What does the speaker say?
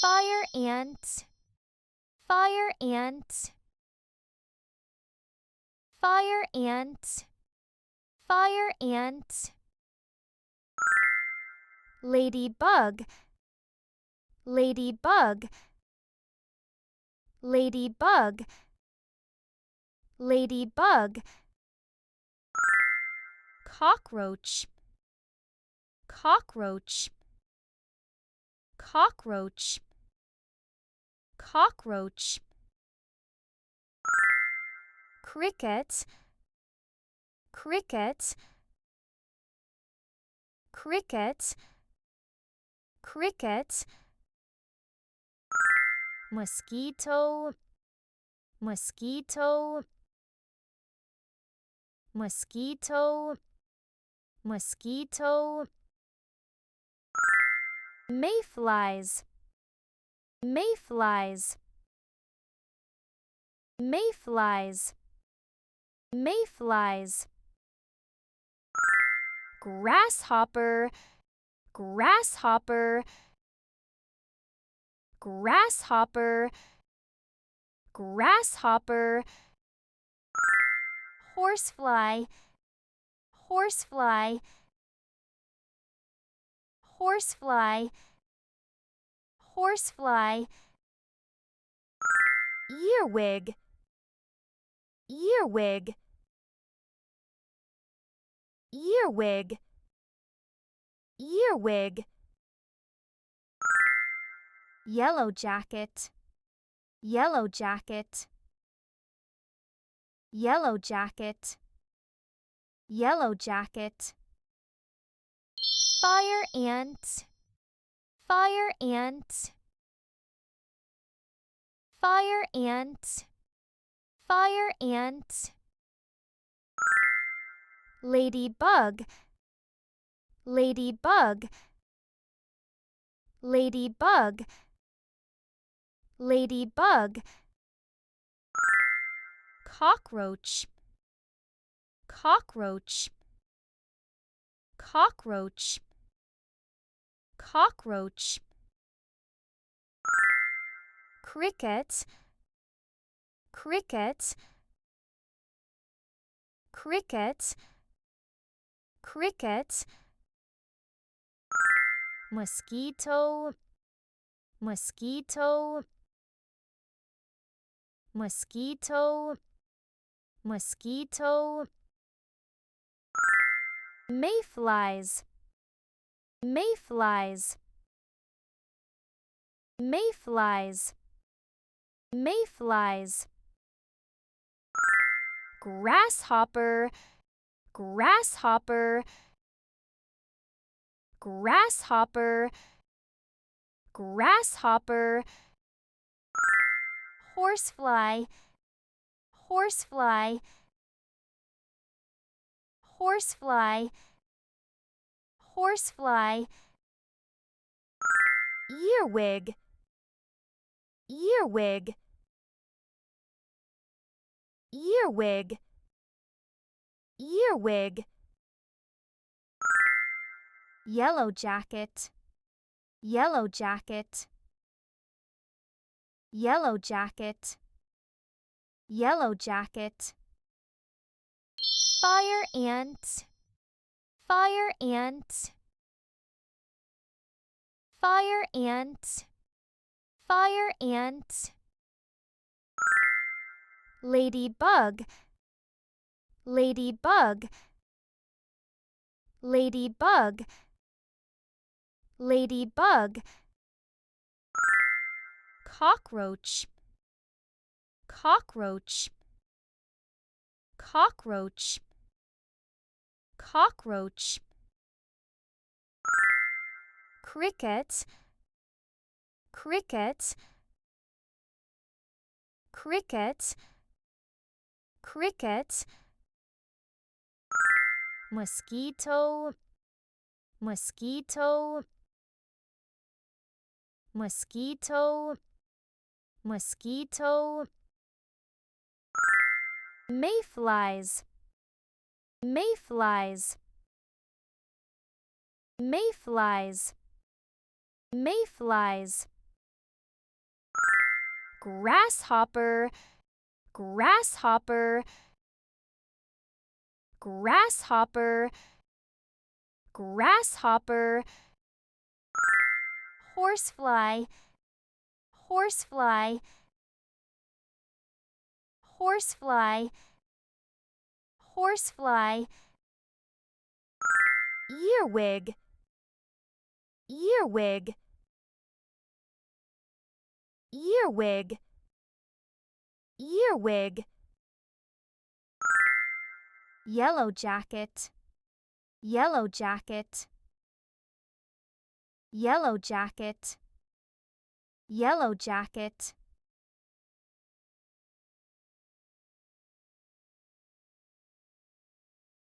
fire ant, fire ant, fire ant, fire ant. Ladybug, ladybug, ladybug, ladybug. Cockroach, cockroach, cockroach, cockroach. Cricket, cricket, cricket, cricket. Mosquito, mosquito, mosquito, mosquito. Mayflies, mayflies, mayflies, mayflies. Grasshopper, grasshopper, grasshopper, grasshopper. Horsefly, horsefly, horsefly, horsefly. Earwig, earwig, earwig, earwig. Yellow jacket, yellow jacket, yellow jacket, yellow jacket. Fire ant, fire ant, fire ant, fire ant. Ladybug, ladybug, ladybug, ladybug. Cockroach, cockroach, cockroach, cockroach. Cricket, cricket, cricket, cricket. Mosquito, mosquito, mosquito, mosquito. Mayflies, mayflies, mayflies, mayflies. Grasshopper, grasshopper, grasshopper, grasshopper. Horsefly, horsefly, horsefly, horsefly. Earwig, earwig, earwig, earwig. Yellow jacket, yellow jacket, yellow jacket, yellow jacket. Fire ant, fire ant, fire ant, fire ant. Ladybug, ladybug, ladybug, ladybug. Cockroach, cockroach, cockroach, cockroach. Cricket, cricket, cricket, cricket. Mosquito, mosquito, mosquito, mosquito. Mayflies, mayflies, mayflies, mayflies. grasshopper, grasshopper, grasshopper, grasshopper, horsefly, horsefly, horsefly, horsefly, earwig, earwig, earwig, earwig, yellow jacket, yellow jacket, yellow jacket, yellow jacket.